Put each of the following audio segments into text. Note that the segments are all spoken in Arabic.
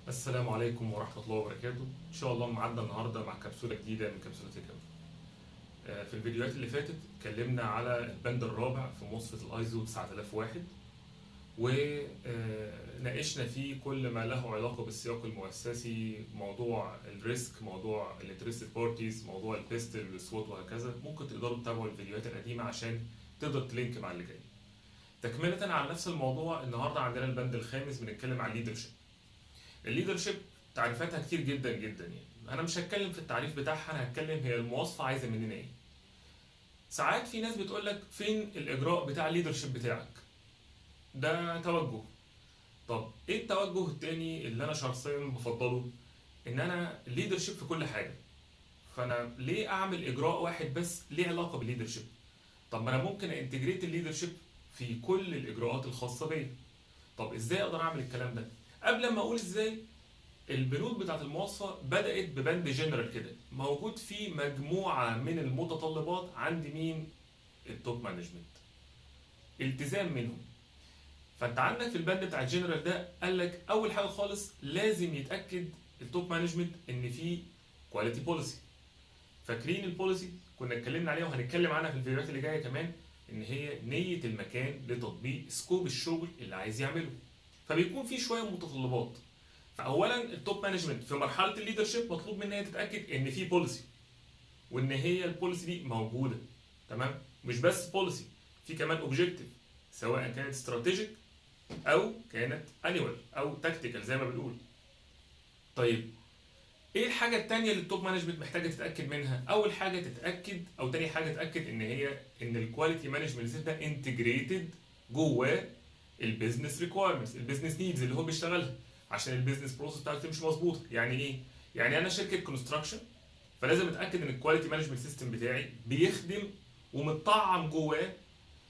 السلام عليكم ورحمة الله وبركاته. إن شاء الله معادنا النهاردة مع كبسولة جديدة من كبسولة الكون. في الفيديوهات اللي فاتت اتكلمنا على البند الرابع في مواصفة الايزو 9001 وناقشنا فيه كل ما له علاقة بالسياق المؤسسي، موضوع الريسك، موضوع الانترستد بارتيز، موضوع البيستل والسوات وهكذا. ممكن تقدروا تتابعوا الفيديوهات القديمة عشان تقدر تلينك مع اللي جاي. تكملة على نفس الموضوع، النهاردة عندنا البند الخامس بنتكلم عن الليدرشيب. الليدرشيب تعريفاتها كتير جدا جدا، يعني انا مش هتكلم في التعريف بتاعها، انا هتكلم هي المواصفه عايزه مننا ايه. ساعات في ناس بتقول لك فين الاجراء بتاع الليدرشيب بتاعك؟ ده توجه. طب ايه التوجه التاني اللي انا شخصيا بفضله؟ ان انا الليدرشيب في كل حاجه. فانا ليه اعمل اجراء واحد بس ليه علاقه بالليدرشيب؟ طب ما انا ممكن انتجريت الليدرشيب في كل الاجراءات الخاصه بيا. طب ازاي اقدر اعمل الكلام ده؟ قبل ما اقول ازاي، البنود بتاعت المواصفة بدأت ببند جنرال كده موجود فيه مجموعة من المتطلبات عند مين؟ التوب مانجمنت. التزام منهم. فانت عندك في البند بتاع الجنرال ده قال لك اول حاجة خالص لازم يتأكد التوب مانجمنت ان في كواليتي بوليسي. فاكرين البوليسي كنا اتكلمنا عليها وهنتكلم عنها في الفيديوهات اللي جاية كمان، ان هي نية المكان لتطبيق سكوب الشغل اللي عايز يعمله. فبيكون في شوية متطلبات. فاولا التوب مانجمنت في مرحله الليدرشيب مطلوب منها تتاكد ان في بوليسي، وان هي البوليسي دي موجوده. تمام؟ مش بس بوليسي، في كمان اوبجيكتيف، سواء كانت استراتيجيك او كانت انيوال او تكتيكال زي ما بنقول. طيب ايه الحاجه الثانيه اللي التوب مانجمنت محتاجه تتاكد منها؟ اول حاجه تتاكد او تاني حاجه تتاكد ان الكواليتي مانجمنت ده انتجريتد جواه البيزنس ريكويرمنتس، البيزنس نيدز اللي هو بيشتغلها، عشان البيزنس بروسس بتاعته تمشي مظبوطه. يعني ايه؟ يعني انا شركه كونستراكشن، فلازم اتاكد ان الكواليتي مانجمنت سيستم بتاعي بيخدم ومتطعم جواه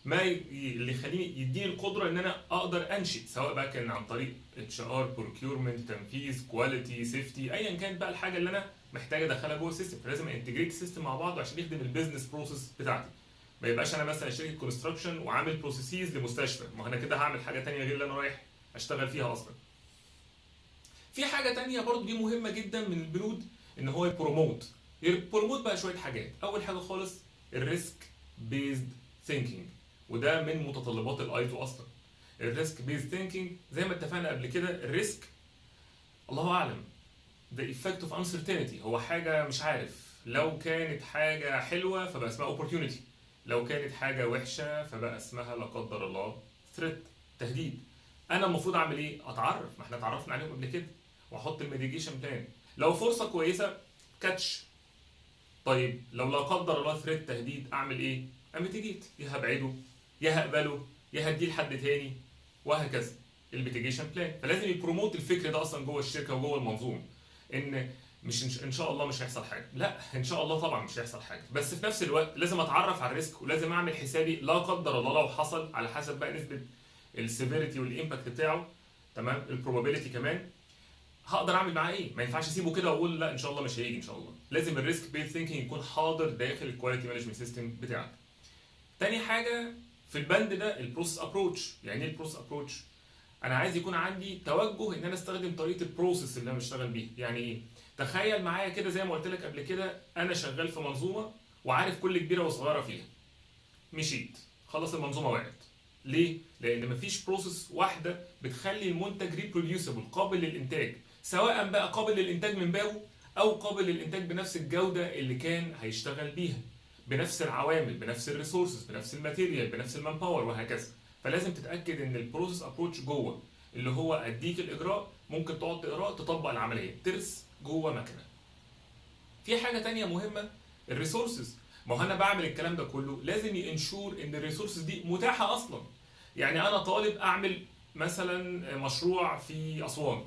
اللي يخليني يديني القدره ان انا اقدر انشئ، سواء بقى كان عن طريق اتش ار، بروكيورمنت، تنفيذ، كواليتي، سيفتي، ايا كانت بقى الحاجه اللي انا محتاج ادخلها جوه السيستم. فلازم انتجريت السيستم مع بعض عشان يخدم البيزنس بروسس بتاعتي. ما يبقاش انا مثلا شركه كونستراكشن وعامل بروسيسز لمستشفى، ما انا كده هعمل حاجه ثانيه غير اللي انا رايح اشتغل فيها اصلا. في حاجه تانية برضو دي مهمه جدا من البنود، ان هو يبروموت بقى شويه حاجات. اول حاجه خالص الريسك بيزد ثينكينج، وده من متطلبات الايزو اصلا. الريسك بيزد ثينكينج زي ما اتفقنا قبل كده، الريسك الله اعلم the effect of uncertainty، هو حاجه مش عارف. لو كانت حاجه حلوه فبقى اسمها opportunity، لو كانت حاجه وحشه فبقى اسمها لا قدر الله threat، تهديد. انا المفروض اعمل ايه؟ اتعرف، ما احنا اتعرفنا عليهم قبل كده، واحط الميديجيشن بلان. لو فرصه كويسه كاتش. طيب لو لا قدر الله ثريت، تهديد، اعمل ايه؟ اميتيجيت، يا هبعده يا هقبله يا هديه لحد تاني وهكذا. الميتيجيشن بلان. فلازم يبروموت الفكر ده اصلا جوه الشركه وجوه المنظومه، ان مش ان شاء الله مش هيحصل حاجه، لا ان شاء الله طبعا مش هيحصل حاجه، بس في نفس الوقت لازم اتعرف على الريسك، ولازم اعمل حسابي لا قدر الله لو حصل، على حسب بقى نسبه السيفيريتي والامباكت بتاعه، تمام، البروبابيلتي كمان، هقدر اعمل معاه ايه. ما ينفعش اسيبه كده واقول لا ان شاء الله مش هيجي ان شاء الله. لازم الريسك بيت ثينكينج يكون حاضر داخل الكواليتي مانجمنت سيستم بتاعك. تاني حاجه في البند ده البروسيس ابروتش. يعني ايه البروسيس ابروتش؟ انا عايز يكون عندي توجه ان انا استخدم طريقه البروسيس اللي انا بشتغل بيها. يعني ايه؟ تخيل معايا كده زي ما قلت لك قبل كده، انا شغال في منظومه وعارف كل كبيره وصغيره فيها. مشيت خلاص المنظومه وقعت. ليه؟ لان مفيش بروسيس واحده بتخلي المنتج ريبروديوسبل، قابل للانتاج، سواء بقى قابل للانتاج من بابه او قابل للانتاج بنفس الجوده اللي كان هيشتغل بيها، بنفس العوامل، بنفس الريسورسز، بنفس الماتيريال، بنفس المان باور وهكذا. فلازم تتاكد ان البروسيس ابروتش جوه، اللي هو اديك الاجراء، ممكن تقعد تقراه تطبق العمليه، ترس جوه مكنه. في حاجه تانية مهمه، الريسورسز. ما هو انا بعمل الكلام ده كله لازم ينشور ان الريسورسز دي متاحه اصلا. يعني انا طالب اعمل مثلا مشروع في اسوان،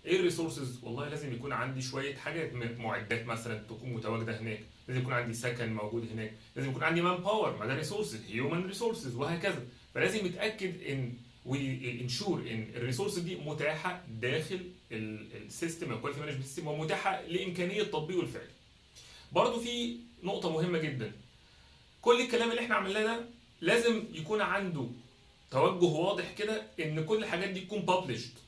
ايه الريسورسز؟ والله لازم يكون عندي شويه حاجات، معدات مثلا تكون متواجده هناك، لازم يكون عندي سكن موجود هناك، لازم يكون عندي مان باور، ما ده ريسورسز، هيومن ريسورسز وهكذا. فلازم يتاكد ان وينشور ان الريسورسز دي متاحه داخل السيستم او الكواليتي مانجمنت سيستم، ومتاحه لامكانيه تطبيقه الفعلي. برضو في نقطه مهمه جدا، كل الكلام اللي احنا عملناه ده لازم يكون عنده توجه واضح كده ان كل الحاجات دي تكون published.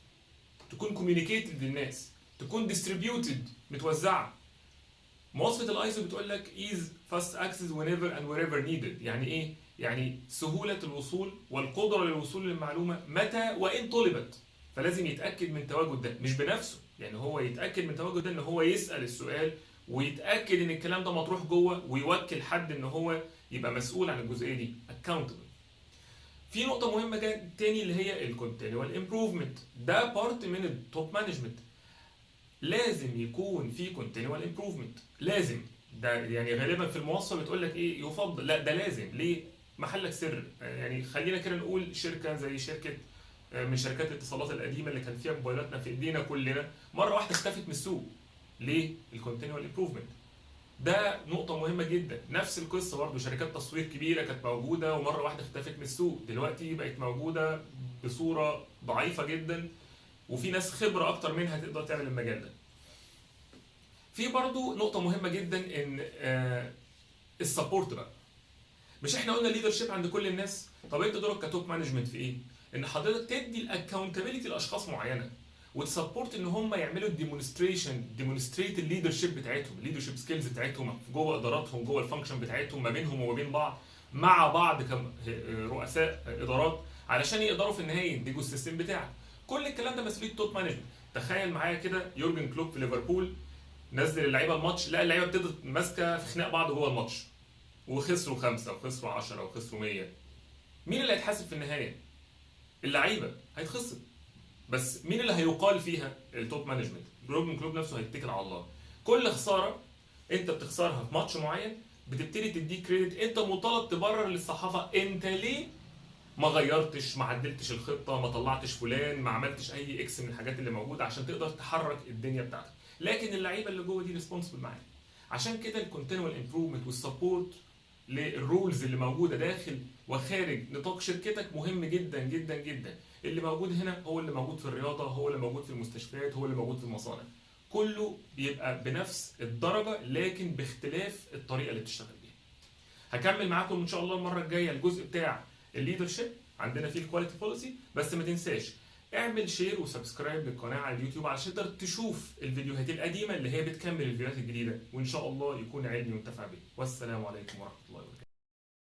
تكون communicated للناس، تكون distributed متوزعه. مواصفه الايزو بتقول لك ease fast access whenever and wherever needed. يعني ايه؟ يعني سهوله الوصول والقدره للوصول للمعلومه متى وان طلبت. فلازم يتاكد من تواجد ده، مش بنفسه، يعني هو يتاكد من تواجد ده ان هو يسال السؤال ويتاكد ان الكلام ده مطروح جوه، ويوكل حد ان هو يبقى مسؤول عن الجزئيه دي accountable. في نقطة مهمة تاني اللي هي الكونتينوال امبروفمنت، ده بارت من التوب مانجمنت. لازم يكون في كونتينوال امبروفمنت، لازم. ده يعني غالبا في المواصفة بتقول لك ايه يفضل، لا ده لازم. ليه؟ محلك سر. يعني خلينا كده نقول شركة زي شركة من شركات الاتصالات القديمة اللي كان فيها موبايلاتنا في ايدينا كلنا، مرة واحدة اختفت من السوق. ليه؟ الكونتينوال امبروفمنت. ده نقطة مهمة جدا. نفس القصة برضه شركات تصوير كبيرة كانت موجودة ومرة واحدة اختفت من السوق، دلوقتي بقت موجودة بصورة ضعيفة جدا، وفي ناس خبرة أكتر منها تقدر تعمل المجال ده. في برضه نقطة مهمة جدا إن السبورت بقى. مش احنا قلنا الليدرشيب عند كل الناس؟ طب انت دورك كتوب مانجمنت في ايه؟ ان حضرتك تدي الاكونتابيلتي لاشخاص معينه، وتسبورت ان هم يعملوا ديمونستريت الليدرشيب بتاعتهم، الليدرشيب سكيلز بتاعتهم جوه اداراتهم، جوه الفانكشن بتاعتهم، ما بينهم وما بين بعض، مع بعض كرؤساء ادارات، علشان يقدروا في النهايه ينتجوا السيستم بتاعك. كل الكلام ده مسؤوليه توب مانجمنت. تخيل معايا كده يورجن كلوب في ليفربول نزل اللعيبه الماتش، لا اللعيبه ابتدت ماسكه في خناق بعض جوه الماتش، وخسروا 5 وخسروا 10 وخسروا 100. مين اللي هيتحاسب في النهايه؟ اللعيبه هيتخسر. بس مين اللي هيقال فيها؟ التوب مانجمنت. يورجن كلوب نفسه هيتكل على الله. كل خساره انت بتخسرها في ماتش معين بتبتدي تديك كريدت، انت مطالب تبرر للصحافه انت ليه ما غيرتش، ما عدلتش الخطه، ما طلعتش فلان، ما عملتش اي اكس من الحاجات اللي موجوده عشان تقدر تحرك الدنيا بتاعتك. لكن اللعيبه اللي جوه دي ريسبونسبل معاك. عشان كده الكونتينوال امبروفمنت والسبورت للرولز اللي موجوده داخل وخارج نطاق شركتك مهم جدا جدا جدا. اللي موجود هنا هو اللي موجود في الرياضه، هو اللي موجود في المستشفيات، هو اللي موجود في المصانع. كله بيبقى بنفس الدرجه لكن باختلاف الطريقه اللي بتشتغل بيها. هكمل معاكم ان شاء الله المره الجايه الجزء بتاع الليدرشيب، عندنا فيه الكواليتي بوليسي. بس ما تنساش اعمل شير وسبسكرايب للقناه على اليوتيوب علشان تقدر تشوف الفيديوهات القديمه اللي هي بتكمل الفيديوهات الجديده، وان شاء الله يكون علمي وانتفع بيه. والسلام عليكم ورحمه الله وبركاته.